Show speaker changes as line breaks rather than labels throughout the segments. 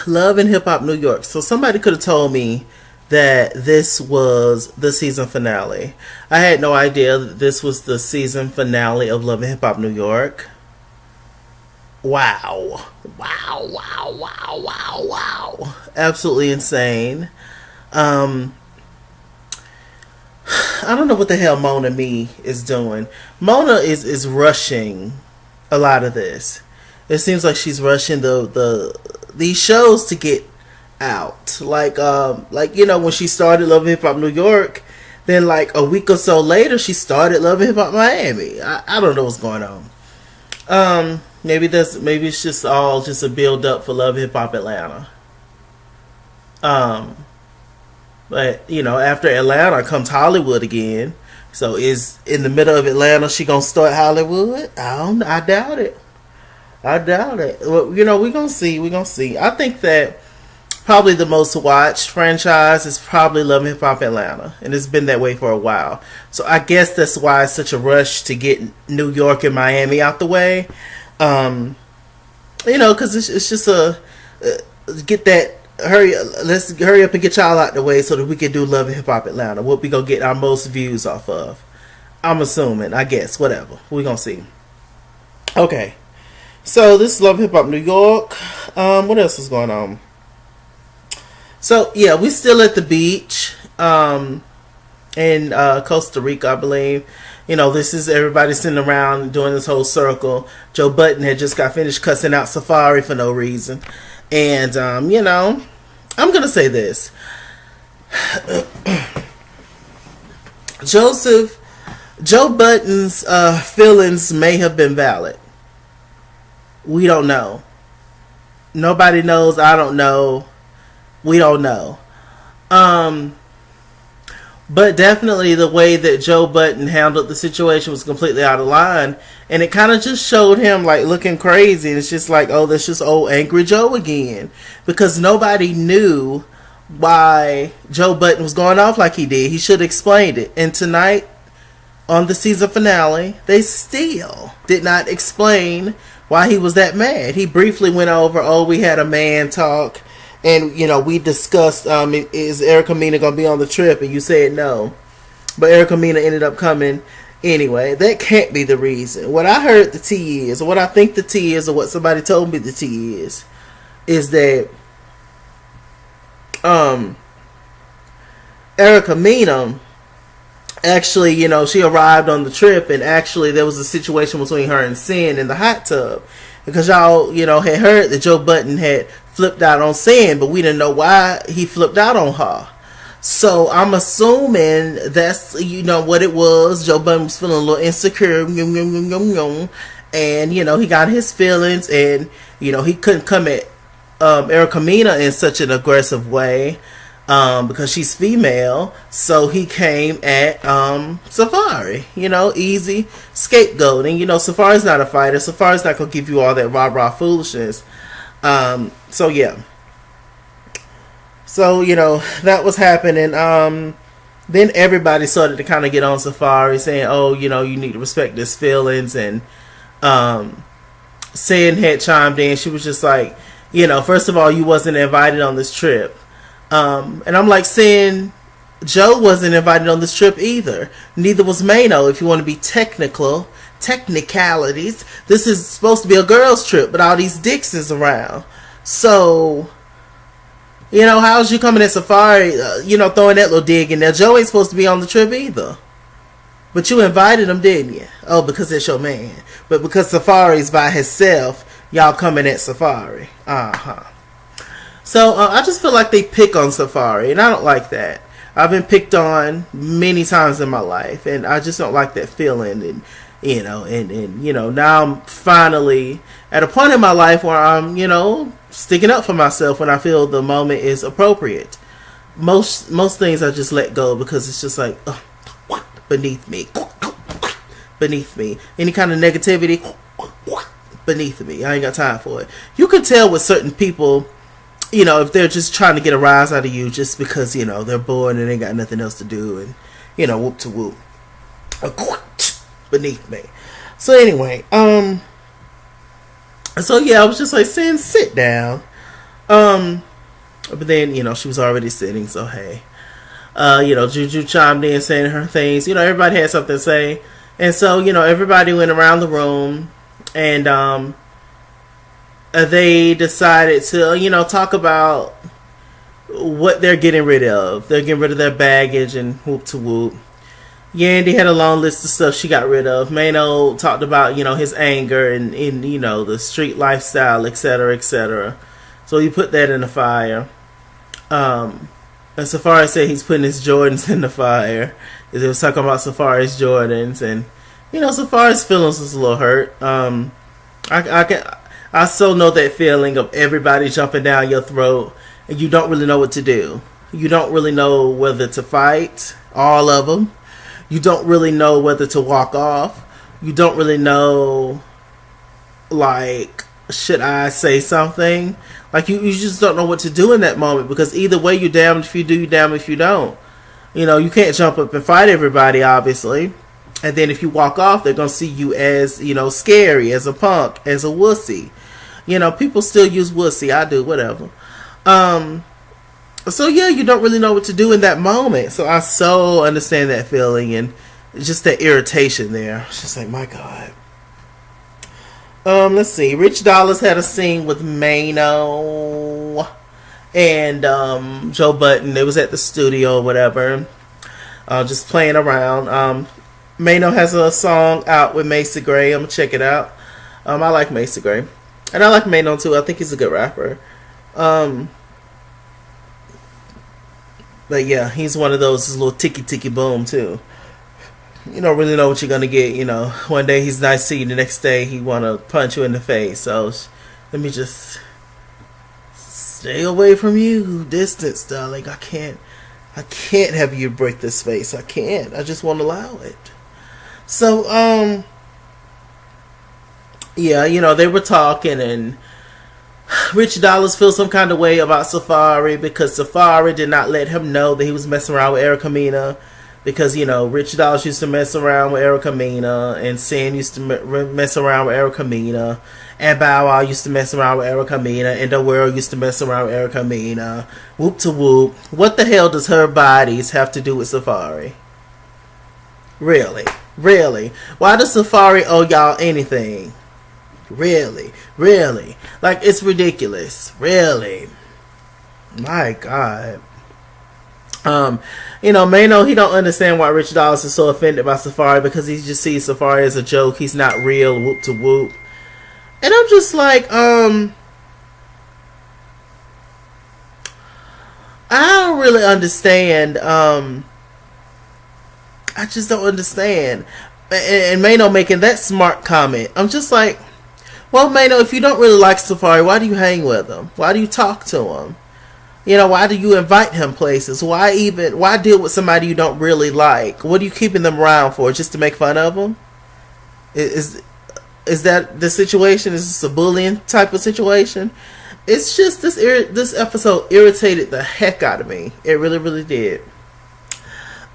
Love and Hip Hop New York. So somebody could have told me that this was the season finale. I had no idea that this was the season finale of Love and Hip Hop New York. Wow. Wow, wow, wow, wow, wow. Absolutely insane. I don't know what the hell Mona Me is doing. Mona is rushing a lot of this. It seems like she's rushing these shows to get out. Like when she started Love and Hip Hop New York, then like a week or so later she started Love and Hip Hop Miami. I don't know what's going on. Maybe it's just all just a build up for Love and Hip Hop Atlanta. But after Atlanta comes Hollywood again. So is in the middle of Atlanta she gonna start Hollywood? I doubt it. Well, we're gonna see. I think that probably the most watched franchise is probably Love and Hip Hop Atlanta, and it's been that way for a while. So I guess that's why it's such a rush to get New York and Miami out the way. Because it's just get that. Let's hurry up and get y'all out the way so that we can do Love and Hip Hop Atlanta. What we gonna get our most views off of? I'm assuming. I guess whatever. We gonna see. Okay, so this is Love and Hip Hop New York. What else is going on? So yeah, we still at the beach in Costa Rica, I believe. This is everybody sitting around doing this whole circle. Joe Budden had just got finished cussing out Safaree for no reason. And, I'm going to say this. Joe Budden's feelings may have been valid. We don't know. Nobody knows. I don't know. We don't know. But definitely the way that Joe Budden handled the situation was completely out of line. And it kind of just showed him like looking crazy. And it's just like, oh, that's just old angry Joe again. Because nobody knew why Joe Budden was going off like he did. He should have explained it. And tonight, on the season finale, they still did not explain why he was that mad. He briefly went over, we had a man talk. And, we discussed, is Erica Mena going to be on the trip? And you said no. But Erica Mena ended up coming anyway. That can't be the reason. What I heard the tea is, or what I think the tea is, or what somebody told me the tea is that Erica Mena actually, she arrived on the trip, and actually there was a situation between her and Sin in the hot tub. Because y'all, had heard that Joe Budden had flipped out on Sin, but we didn't know why he flipped out on her. So I'm assuming that's, what it was. Joe Budden was feeling a little insecure. And, he got his feelings, and, he couldn't come at Erica Mena in such an aggressive way. Because she's female, so he came at Safaree, easy scapegoating. Safaree's not a fighter. Safaree's not gonna give you all that rah-rah foolishness. So yeah. So, that was happening. Then everybody started to kind of get on Safaree, saying, oh, you need to respect his feelings. And Sin had chimed in. She was just like, first of all, you wasn't invited on this trip. And I'm like saying Joe wasn't invited on this trip either. Neither was Mano. If you want to be technicalities, this is supposed to be a girls' trip, but all these dicks is around. So, how's you coming at Safaree, throwing that little dig in there? Joe ain't supposed to be on the trip either. But you invited him, didn't you? Oh, because it's your man. But because Safaree's by himself, y'all coming at Safaree. So I just feel like they pick on Safaree, and I don't like that. I've been picked on many times in my life, and I just don't like that feeling. And now I'm finally at a point in my life where I'm, sticking up for myself when I feel the moment is appropriate. Most things I just let go because it's just like beneath me. Any kind of negativity beneath me. I ain't got time for it. You can tell with certain people, if they're just trying to get a rise out of you just because, they're bored and they got nothing else to do, and, whoop to whoop. Beneath me. So anyway, so yeah, I was just like, sit down. But then, she was already sitting, so hey. Juju chimed in saying her things. Everybody had something to say. And so, everybody went around the room and they decided to, talk about what they're getting rid of. They're getting rid of their baggage and whoop to whoop. Yandy had a long list of stuff she got rid of. Mano talked about, his anger and the street lifestyle, etc., etc. So he put that in the fire. And Safaree said he's putting his Jordans in the fire. Because he was talking about Safaree's Jordans. And, Safaree's feelings was a little hurt. I so know that feeling of everybody jumping down your throat and you don't really know what to do. You don't really know whether to fight, all of them. You don't really know whether to walk off. You don't really know, should I say something? You just don't know what to do in that moment, because either way, you're damned if you do, you're damned if you don't. You can't jump up and fight everybody, obviously. And then if you walk off, they're going to see you as, scary, as a punk, as a wussy. People still use wussy. I do, whatever. So yeah, you don't really know what to do in that moment. So I so understand that feeling and just that irritation there. It's just like, my God. Let's see. Rich Dollars had a scene with Mano and Joe Budden. They was at the studio or whatever, just playing around. Mano has a song out with Macy Gray. I'm gonna check it out. I like Macy Gray, and I like Mano too. I think he's a good rapper. But yeah, he's one of those little ticky boom too. You don't really know what you're gonna get. One day he's nice to you, the next day he wanna punch you in the face. So let me just stay away from you, distance, darling. I can't have you break this face. I can't. I just won't allow it. So yeah, they were talking, and Rich Dollars feels some kind of way about Safaree because Safaree did not let him know that he was messing around with Erica Mena. Because, Rich Dollars used to mess around with Erica Mena, and Sin used to mess around with Erica Mena, and Bow Wow used to mess around with Erica Mena, and The World used to mess around with Erica Mena. Whoop to whoop. What the hell does her bodies have to do with Safaree? Really? Why does Safaree owe y'all anything? Really? It's ridiculous. Really? My God. Mano, he don't understand why Rich Dollars is so offended by Safaree, because he just sees Safaree as a joke. He's not real, whoop to whoop. And I'm just like, I don't really understand. I just don't understand. And Mano making that smart comment. I'm just like, well, Mano, if you don't really like Safaree, why do you hang with him? Why do you talk to him? Why do you invite him places? Why deal with somebody you don't really like? What are you keeping them around for? Just to make fun of them? Is that the situation? Is this a bullying type of situation? It's just this episode irritated the heck out of me. It really, really did.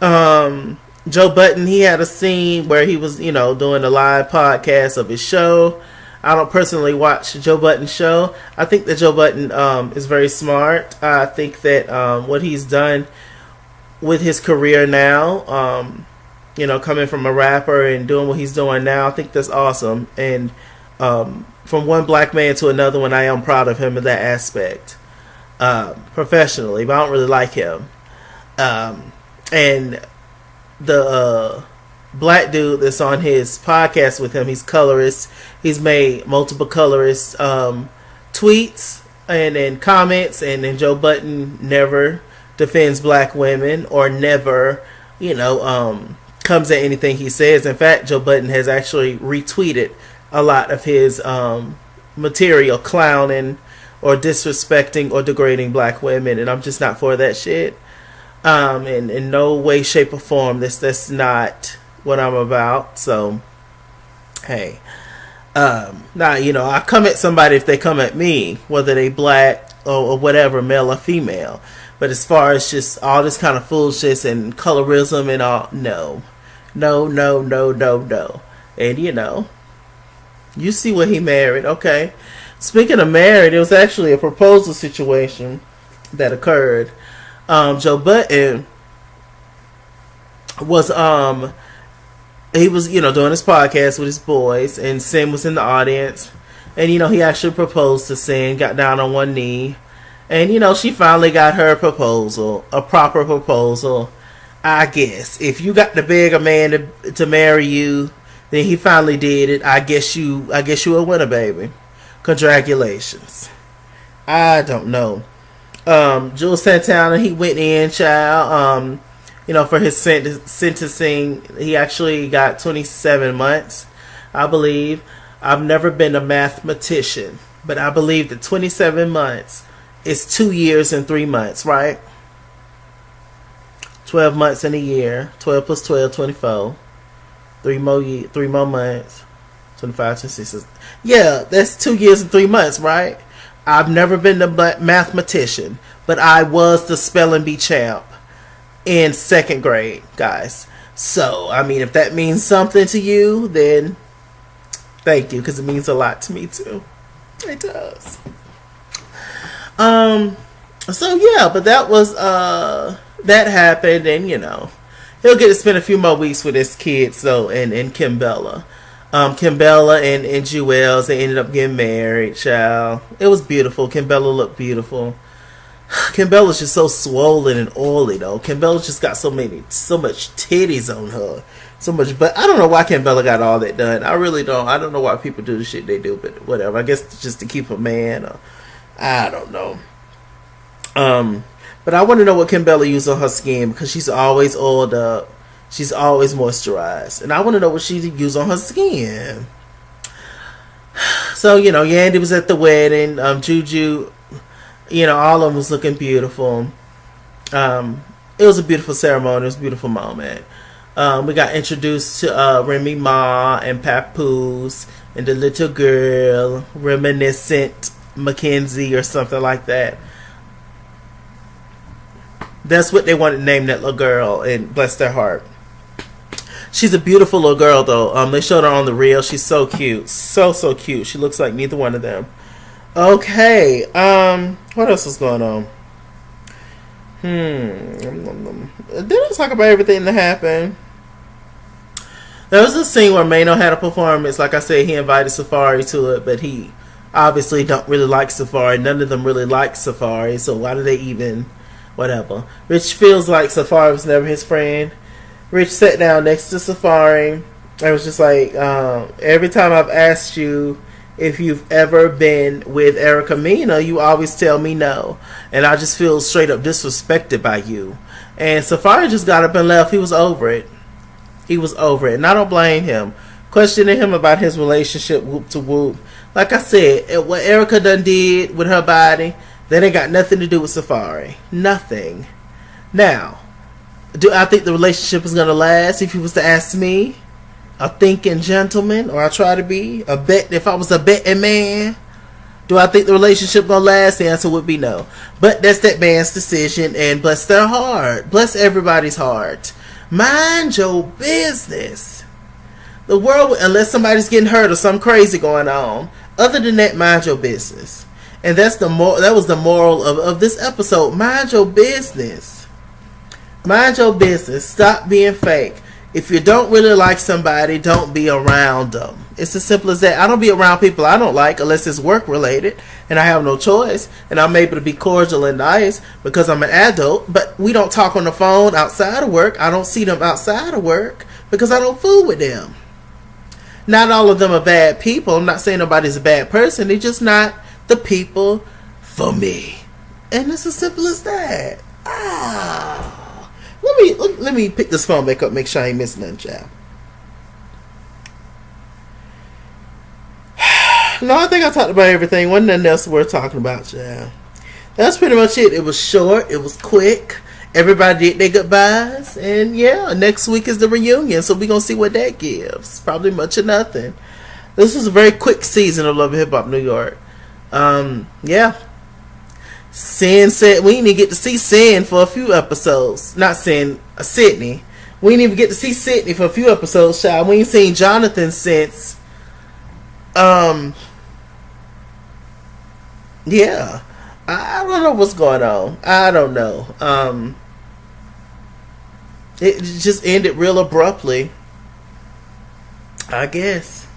Joe Budden, he had a scene where he was, doing a live podcast of his show. I don't personally watch Joe Budden's show. I think that Joe Budden is very smart. I think that what he's done with his career now, coming from a rapper and doing what he's doing now, I think that's awesome. And from one black man to another one, I am proud of him in that aspect. Professionally, but I don't really like him. And the black dude that's on his podcast with him, he's colorist. He's made multiple colorist tweets and comments, and then Joe Budden never defends black women or never, comes at anything he says. In fact, Joe Budden has actually retweeted a lot of his material clowning or disrespecting or degrading black women, and I'm just not for that shit. In no way, shape, or form. That's not what I'm about. So, hey. I come at somebody if they come at me, whether they black or whatever, male or female. But as far as just all this kind of foolishness and colorism and all, no. And you see what he married, okay. Speaking of married, it was actually a proposal situation that occurred. Joe Budden was he was doing his podcast with his boys, and Sin was in the audience, and he actually proposed to Sin, got down on one knee, and she finally got her proposal, a proper proposal. I guess if you got to beg a man to marry you, then he finally did it. I guess you a winner, baby. Congratulations. I don't know. Jules Santana, he went in, child. For his sentencing, he actually got 27 months, I believe. I've never been a mathematician, but I believe that 27 months is 2 years and 3 months, right? 12 months in a year. 12 plus 12, 24. 3 more months. 25, 26. Yeah, that's 2 years and 3 months, right? I've never been a mathematician, but I was the spelling bee champ in 2nd grade, guys. So, I mean, if that means something to you, then thank you, because it means a lot to me too. It does. So yeah, but that was that happened, and he'll get to spend a few more weeks with his kids though, and Kimbella. Kimbella and Jewels, they ended up getting married, child. It was beautiful. Kimbella looked beautiful. Kimbella's just so swollen and oily though. Kimbella's just got so much titties on her. So much, but I don't know why Kimbella got all that done. I really don't. I don't know why people do the shit they do, but whatever. I guess it's just to keep a man, or I don't know. But I want to know what Kimbella used on her skin, because she's always oiled up. She's always moisturized. And I want to know what she used on her skin. So, Yandy was at the wedding. Juju, all of them was looking beautiful. It was a beautiful ceremony. It was a beautiful moment. We got introduced to Remy Ma and Papoose and the little girl, Reminiscent Mackenzie or something like that. That's what they wanted to name that little girl, and bless their heart. She's a beautiful little girl, though. They showed her on the reel. She's so cute. So cute. She looks like neither one of them. Okay. What else is going on? Didn't I talk about everything that happened? There was a scene where Mano had a performance. Like I said, he invited Safaree to it, but he obviously don't really like Safaree. None of them really like Safaree, so why do they even... Whatever. Rich feels like Safaree was never his friend. Rich sat down next to Safaree. I was just like, every time I've asked you if you've ever been with Erica Mena, you always tell me no. And I just feel straight up disrespected by you. And Safaree just got up and left. He was over it. He was over it. And I don't blame him. Questioning him about his relationship, whoop to whoop. Like I said, what Erica done did with her body, that ain't got nothing to do with Safaree. Nothing. Now, do I think the relationship is going to last? If you was to ask me, a thinking gentleman, or I try to be, if I was a betting man, do I think the relationship going to last? The answer would be no. But that's that man's decision, and bless their heart. Bless everybody's heart. Mind your business. The world, unless somebody's getting hurt or something crazy going on, other than that, mind your business. And that was the moral of this episode. Mind your business. Mind your business. Stop being fake. If you don't really like somebody, don't be around them. It's as simple as that. I don't be around people I don't like unless it's work related and I have no choice, and I'm able to be cordial and nice because I'm an adult. But we don't talk on the phone outside of work. I don't see them outside of work because I don't fool with them. Not all of them are bad people. I'm not saying nobody's a bad person. They're just not the people for me, and it's as simple as that. Let me pick this phone back up, make sure I ain't missing nothing, child. No, I think I talked about everything. Wasn't nothing else worth talking about, child. That's pretty much it. It was short. It was quick. Everybody did their goodbyes, and yeah, next week is the reunion, so we're gonna see what that gives. Probably much or nothing. This was a very quick season of Love and Hip Hop New York. Yeah. Sin said we didn't even get to see Sin for a few episodes. Not Sin, Sydney. We didn't even get to see Sydney for a few episodes, child. We ain't seen Jonathan since Yeah. I don't know what's going on. I don't know. It just ended real abruptly, I guess.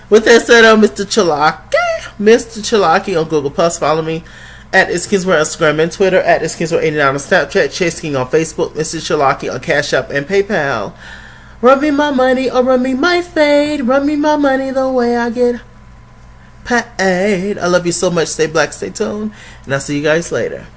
With that said, Mr. Chalaki on Google Plus. Follow me at Iskinswear on Instagram and Twitter, at Iskinswear89 on Snapchat, Chase King on Facebook, Mr. Chalaki on Cash App and PayPal. Run me my money or run me my fade. Run me my money the way I get paid. I love you so much. Stay black, stay tuned, and I'll see you guys later.